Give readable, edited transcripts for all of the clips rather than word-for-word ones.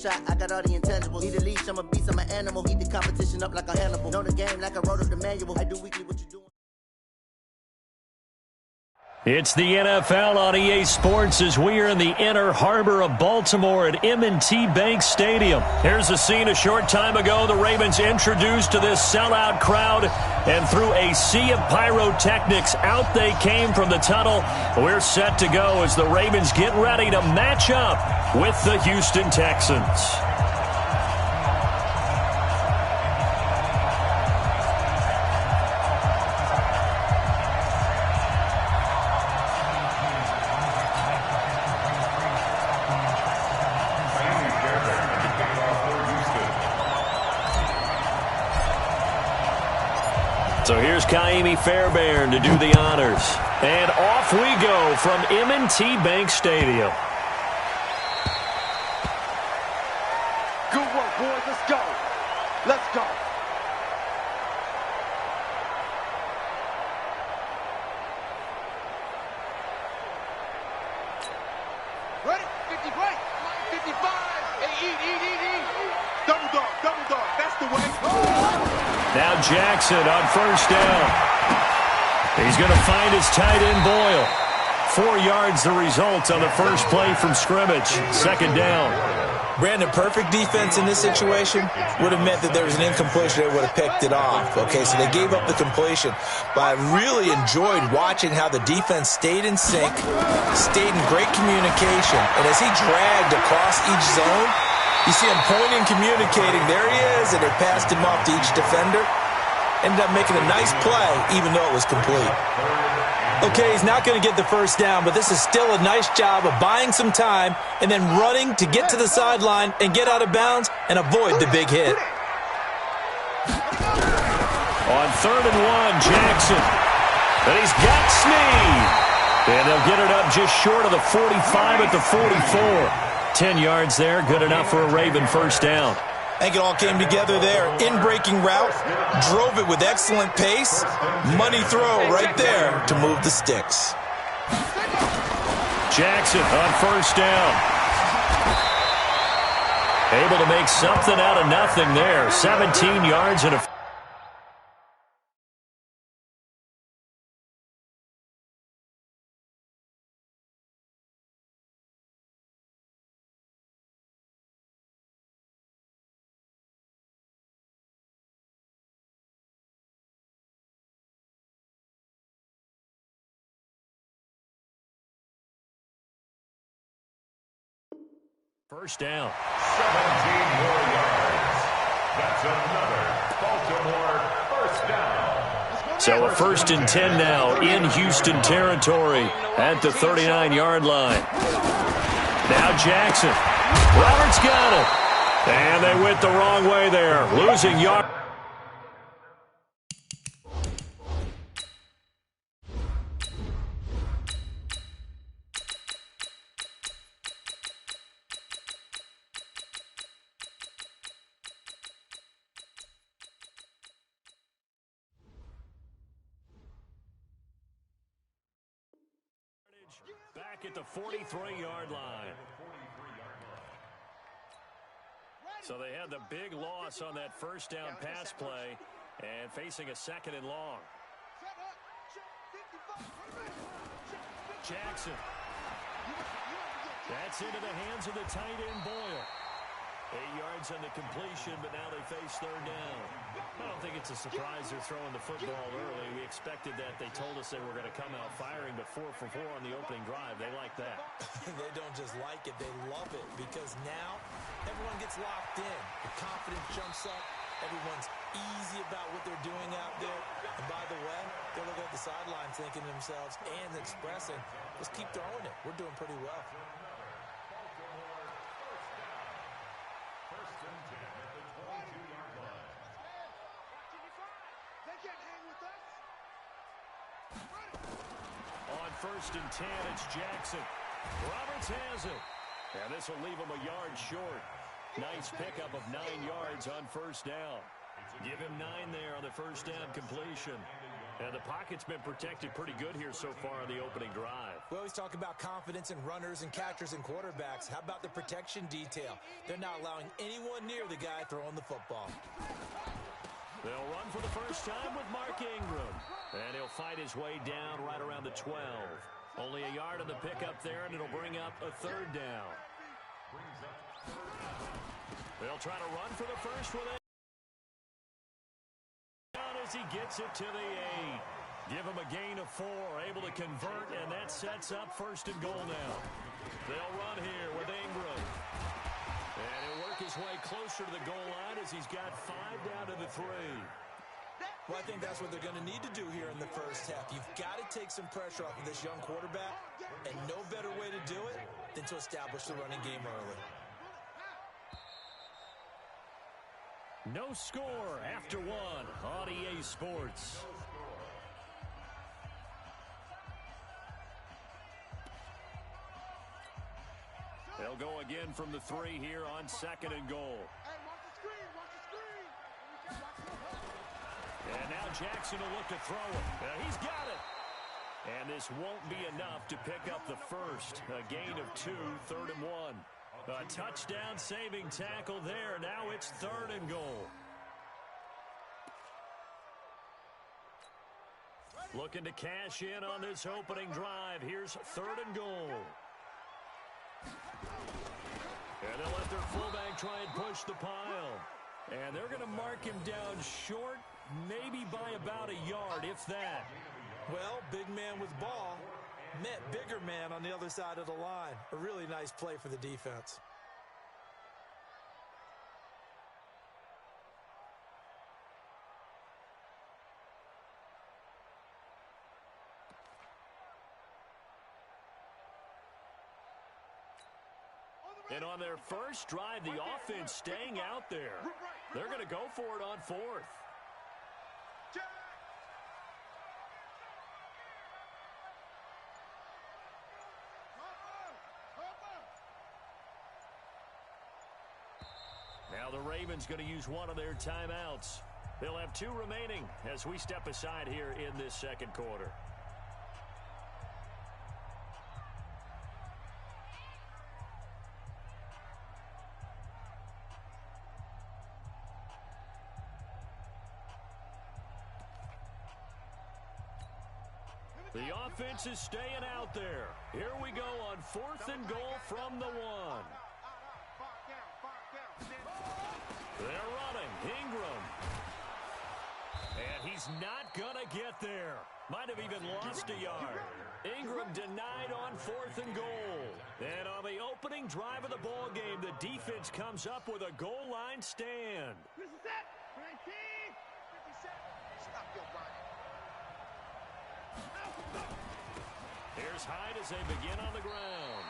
Shot, I got all the intangibles. Need a leash, I'm a beast, I'm an animal. Eat the competition up like a Hannibal. Know the game like I wrote up the manual. I do weekly what you doing. It's the NFL on EA Sports as we are in the inner harbor of Baltimore at M&T Bank Stadium. Here's a scene a short time ago. The Ravens introduced to this sellout crowd, and through a sea of pyrotechnics, out they came from the tunnel. We're set to go as the Ravens get ready to match up with the Houston Texans. So here's Kaimi Fairbairn to do the honors. And off we go from M&T Bank Stadium. Good work, boys. Let's go. Let's go. Ready? 50 break. 55. Hey, eat. Double dog. That's the way. Now Jackson on first down. He's going to find his tight end Boyle. 4 yards the result on the first play from scrimmage. Second down. Brandon, perfect defense in this situation would have meant that there was an incompletion. They would have picked it off. Okay, so they gave up the completion. But I really enjoyed watching how the defense stayed in sync, stayed in great communication. And as he dragged across each zone, you see him pointing, communicating. There he is, and they passed him off to each defender. Ended up making a nice play, even though it was complete. Okay, he's not going to get the first down, but this is still a nice job of buying some time and then running to get to the sideline and get out of bounds and avoid the big hit. On 3rd and 1, Jackson. And he's got Snead. And they'll get it up just short of the 45 at the 44. 10 yards there, good enough for a Raven first down. I think it all came together there. In-breaking route, drove it with excellent pace. Money throw right there to move the sticks. Jackson on first down. Able to make something out of nothing there. 17 yards and a... First down. 17 more yards. That's another Baltimore first down. So a 1st and 10 now in Houston territory at the 39-yard line. Now Jackson. Roberts got it. And they went the wrong way there. Losing yard. Back at the 43-yard line. So they had the big loss on that first down pass play and facing a 2nd and long. Jackson. That's into the hands of the tight end Boyle. 8 yards on the completion, but now they face 3rd down. I don't think it's a surprise they're throwing the football early. We expected that. They told us they were going to come out firing, but 4 for 4 on the opening drive. They like that. They don't just like it, they love it, because now everyone gets locked in. The confidence jumps up. Everyone's easy about what they're doing out there. And by the way, they're looking at the sideline thinking to themselves and expressing, let's keep throwing it. We're doing pretty well. On 1st and 10, it's Jackson. Roberts has it. And this will leave him a yard short. Nice pickup of 9 yards on first down. Give him 9 there on the first down completion. And the pocket's been protected pretty good here so far on the opening drive. We always talk about confidence in runners and catchers and quarterbacks. How about the protection detail? They're not allowing anyone near the guy throwing the football. They'll run for the first time with Mark Ingram. And he'll fight his way down right around the 12. Only a yard on the pickup there, and it'll bring up a third down. They'll try to run for the first with it. As he gets it to the 8. Give him a gain of 4, able to convert, and that sets up first and goal now. They'll run here with Ingram. And he'll work his way closer to the goal line as he's got 5 down to the 3. Well, I think that's what they're going to need to do here in the first half. You've got to take some pressure off of this young quarterback, and no better way to do it than to establish the running game early. No score after 1 on EA Sports. They'll go again from the 3 here on 2nd and goal. And now Jackson will look to throw it. He's got it. And this won't be enough to pick up the first. A gain of 2, 3rd and 1. A touchdown saving tackle there. Now it's 3rd and goal. Looking to cash in on this opening drive. Here's 3rd and goal. And they'll let their fullback try and push the pile. And they're going to mark him down short, maybe by about a yard, if that. Well, big man with ball met bigger man on the other side of the line. A really nice play for the defense. And on their first drive, the offense staying out there. They're going to go for it on 4th. Now the Ravens going to use one of their timeouts. They'll have 2 remaining as we step aside here in this second quarter. The offense is staying out there. Here we go on 4th and goal from the 1. They're running. Ingram. And he's not going to get there. Might have even lost a yard. Ingram denied on 4th and goal. And on the opening drive of the ball game, the defense comes up with a goal line stand. This is it. 19, 57. Stop your body. Here's Hyde as they begin on the ground.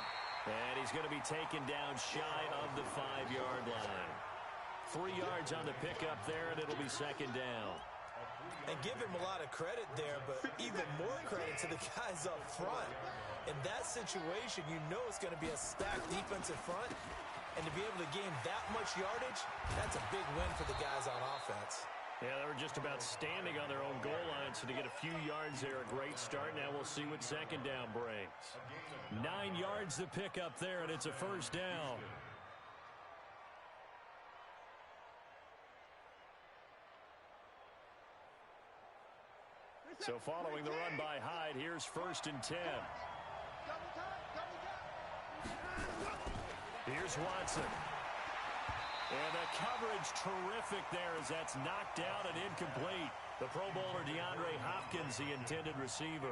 And he's going to be taken down shy of the 5-yard line. 3 yards on the pickup there, and it'll be 2nd down. And give him a lot of credit there, but even more credit to the guys up front. In that situation, you know it's going to be a stacked defensive front. And to be able to gain that much yardage, that's a big win for the guys on offense. Yeah, they were just about standing on their own goal line, so to get a few yards there, a great start. Now we'll see what 2nd down brings. 9 yards to pick up there, and it's a 1st down. So following the run by Hyde, here's 1st and 10. Here's Watson. And the coverage terrific there as that's knocked down and incomplete. The Pro Bowler DeAndre Hopkins, the intended receiver.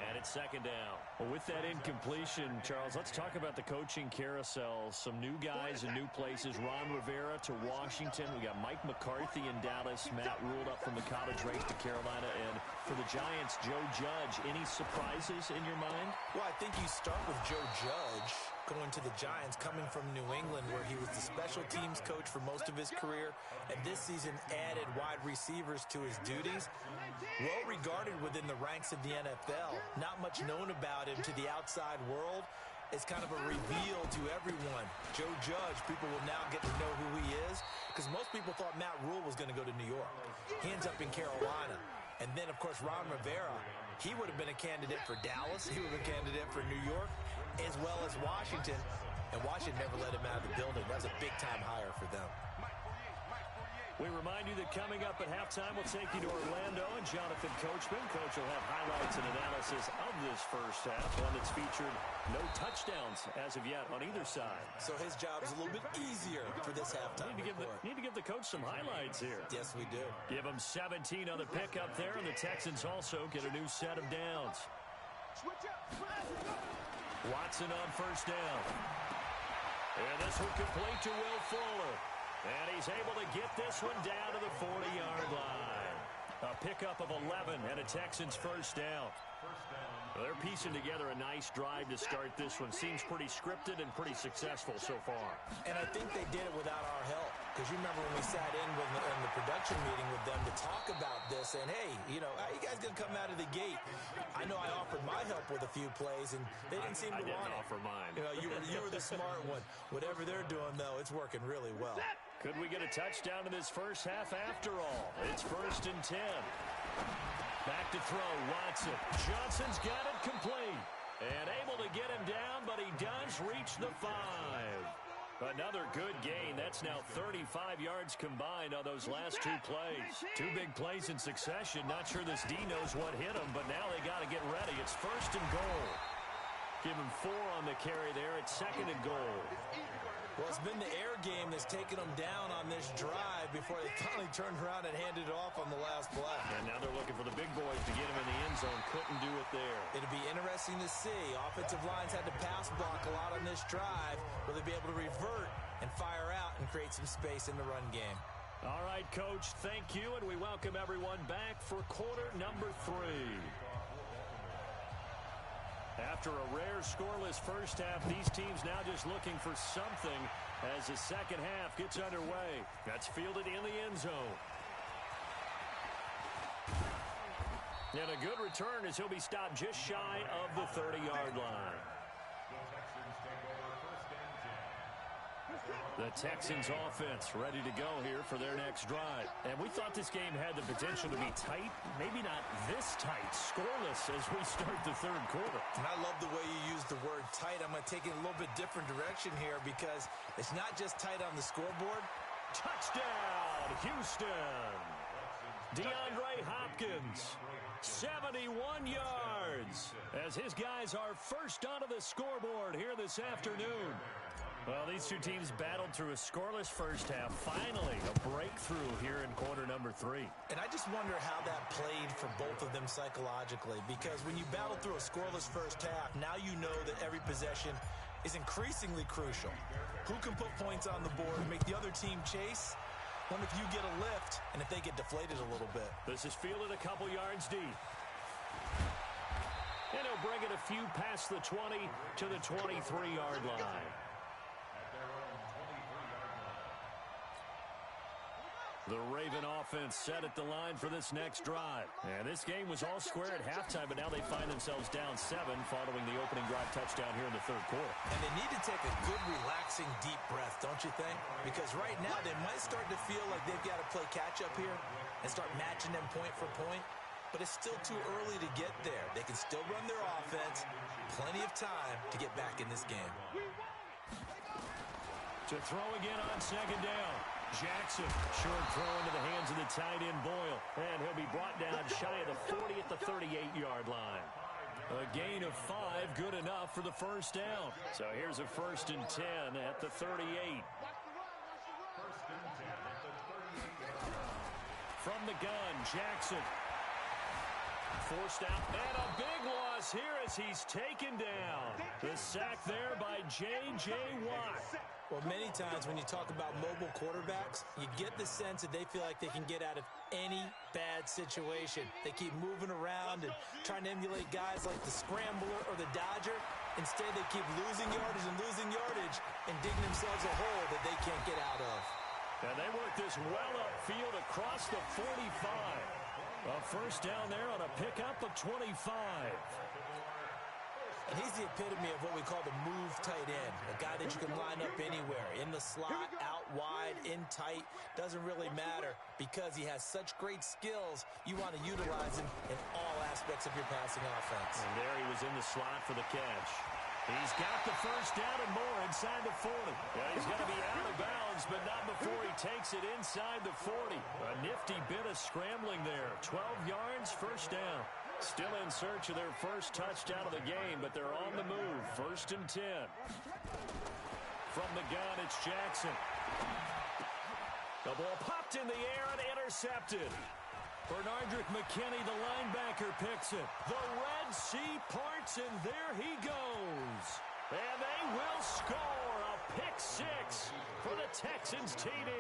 And it's 2nd down. Well, with that incompletion, Charles, let's talk about the coaching carousel. Some new guys in new places. Ron Rivera to Washington. We got Mike McCarthy in Dallas. Matt ruled up from the college ranks to Carolina. And for the Giants, Joe Judge. Any surprises in your mind? Well, I think you start with Joe Judge going to the Giants, coming from New England, where he was the special teams coach for most of his career, and this season added wide receivers to his duties. Well regarded within the ranks of the NFL. Not much known about him to the outside world. It's kind of a reveal to everyone. Joe Judge, people will now get to know who he is, because most people thought Matt Rule was going to go to New York. He ends up in Carolina. And then, of course, Ron Rivera, he would have been a candidate for Dallas. He would have been a candidate for New York, as well as Washington. And Washington never let him out of the building. That was a big-time hire for them. We remind you that coming up at halftime, we'll take you to Orlando and Jonathan Coachman. Coach will have highlights and analysis of this first half, one that's featured no touchdowns as of yet on either side. So his job is a little bit easier for this halftime. Need to give the coach some highlights here. Yes, we do. Give him 17 on the pick up there, and the Texans also get a new set of downs. Watson on first down. And this one complete to Will Fuller. And he's able to get this one down to the 40-yard line. A pickup of 11 and a Texans first down. Well, they're piecing together a nice drive to start this one. Seems pretty scripted and pretty successful so far. And I think they did it without our help. Because you remember when we sat in the production meeting with them to talk about this, and hey, you know, how you guys going to come out of the gate? I know I offered my help with a few plays, and they didn't seem to want it. I didn't offer mine. You know, you were the smart one. Whatever they're doing, though, it's working really well. Could we get a touchdown in this first half after all? It's 1st and 10. Back to throw, Watson. Johnson's got it complete. And able to get him down, but he does reach the 5. Another good gain. That's now 35 yards combined on those last two plays. Two big plays in succession. Not sure this D knows what hit him, but now they got to get ready. It's 1st and goal. Give him 4 on the carry there. It's 2nd and goal. Well, it's been the air game that's taken them down on this drive before they finally turned around and handed it off on the last play. And now they're looking for the big boys to get him in the end zone. Couldn't do it there. It'll be interesting to see. Offensive lines had to pass block a lot on this drive. Will they be able to revert and fire out and create some space in the run game? All right, Coach, thank you, and we welcome everyone back for quarter number 3. After a rare scoreless first half, these teams now just looking for something as the second half gets underway. That's fielded in the end zone. And a good return as he'll be stopped just shy of the 30-yard line. The Texans offense ready to go here for their next drive. And we thought this game had the potential to be tight. Maybe not this tight, scoreless as we start the third quarter. And I love the way you use the word tight. I'm going to take it a little bit different direction here because it's not just tight on the scoreboard. Touchdown, Houston. DeAndre Hopkins, 71 yards as his guys are first onto the scoreboard here this afternoon. Well, these two teams battled through a scoreless first half. Finally, a breakthrough here in quarter number 3. And I just wonder how that played for both of them psychologically, because when you battle through a scoreless first half, now you know that every possession is increasingly crucial. Who can put points on the board and make the other team chase? What if you get a lift and if they get deflated a little bit? This is fielded a couple yards deep. And he'll bring it a few past the 20 to the 23-yard line. The Raven offense set at the line for this next drive. And this game was all square at halftime, but now they find themselves down 7 following the opening drive touchdown here in the third quarter. And they need to take a good, relaxing, deep breath, don't you think? Because right now they might start to feel like they've got to play catch-up here and start matching them point for point. But it's still too early to get there. They can still run their offense. Plenty of time to get back in this game. To throw again on second down. Jackson, short throw into the hands of the tight end Boyle. And he'll be brought down shy of the 40 at the 38-yard line. A gain of 5, good enough for the first down. So here's a 1st and 10 at the 38. From the gun, Jackson. Forced out, and a big loss here as he's taken down. The sack there by J.J. Watt. Well, many times when you talk about mobile quarterbacks, you get the sense that they feel like they can get out of any bad situation. They keep moving around and trying to emulate guys like the Scrambler or the Dodger. Instead, they keep losing yardage and digging themselves a hole that they can't get out of. And they work this well upfield across the 45. A first down there on a pickup of 25. And he's the epitome of what we call the move tight end, a guy that you can line up anywhere, in the slot, out wide, in tight, doesn't really matter because he has such great skills. You want to utilize him in all aspects of your passing offense. And there he was in the slot for the catch. He's got the first down and more inside the 40. Yeah, he's going to be out of bounds, but not before he takes it inside the 40. A nifty bit of scrambling there. 12 yards, first down. Still in search of their first touchdown of the game, but they're on the move. 1st and 10. From the gun, it's Jackson. The ball popped in the air and intercepted. Bernardrick McKinney, the linebacker, picks it. The Red Sea parts, and there he goes. And they will score a pick 6 for the Texans TD.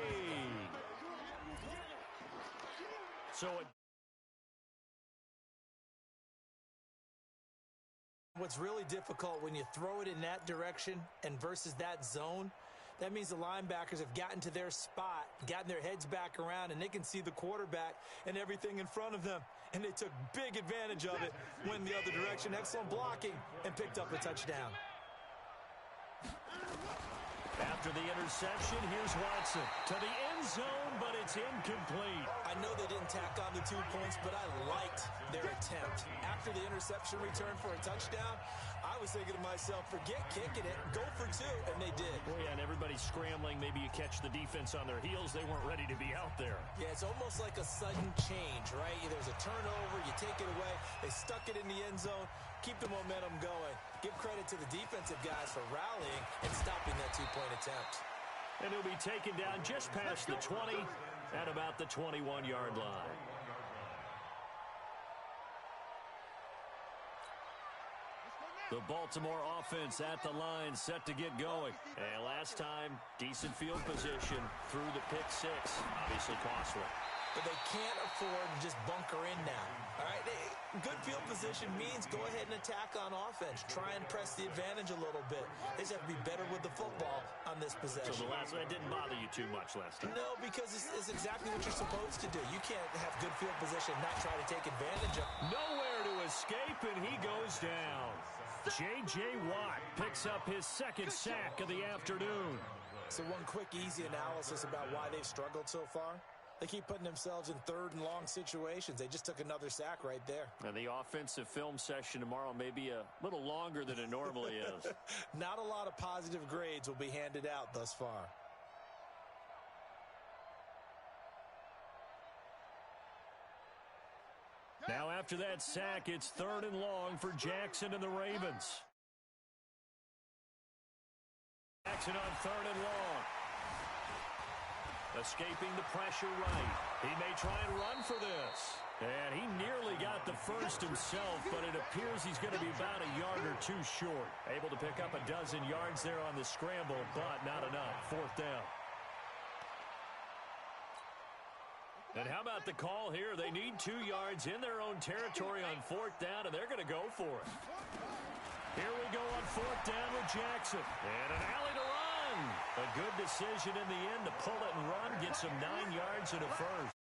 So what's really difficult when you throw it in that direction and versus that zone, that means the linebackers have gotten to their spot, gotten their heads back around, and they can see the quarterback and everything in front of them. And they took big advantage of it, went the other direction, excellent blocking, and picked up a touchdown. After the interception, here's Watson to the end zone, but it's incomplete. I know they didn't tack on the 2 points, but I liked their attempt. After the interception return for a touchdown, I was thinking to myself, forget kicking it, go for 2, and they did. Oh, yeah, and everybody's scrambling. Maybe you catch the defense on their heels. They weren't ready to be out there. Yeah, it's almost like a sudden change, right? There's a turnover, you take it away, they stuck it in the end zone, keep the momentum going. Give credit to the defensive guys for rallying and stopping that 2-point attempt. And he'll be taken down just past the 20 at about the 21-yard line. The Baltimore offense at the line, set to get going. And last time, decent field position through the pick 6. Obviously costly. But they can't afford to just bunker in now. All right, good field position means go ahead and attack on offense. Try and press the advantage a little bit. They just have to be better with the football on this possession. So the last one didn't bother you too much last time? No, because it's exactly what you're supposed to do. You can't have good field position and not try to take advantage of it. Nowhere to escape, and he goes down. J.J. Watt picks up his 2nd sack of the afternoon. So one quick, easy analysis about why they've struggled so far. They keep putting themselves in 3rd and long situations. They just took another sack right there. And the offensive film session tomorrow may be a little longer than it normally is. Not a lot of positive grades will be handed out thus far. Now after that sack, it's 3rd and long for Jackson and the Ravens. Jackson on 3rd and long. Escaping the pressure right. He may try and run for this. And he nearly got the first himself, but it appears he's going to be about a yard or 2 short. Able to pick up a dozen yards there on the scramble, but not enough. 4th down. And how about the call here? They need 2 yards in their own territory on 4th down, and they're going to go for it. Here we go on 4th down with Jackson. And an alley to run. A good decision in the end to pull it and run. Get some 9 yards and a first.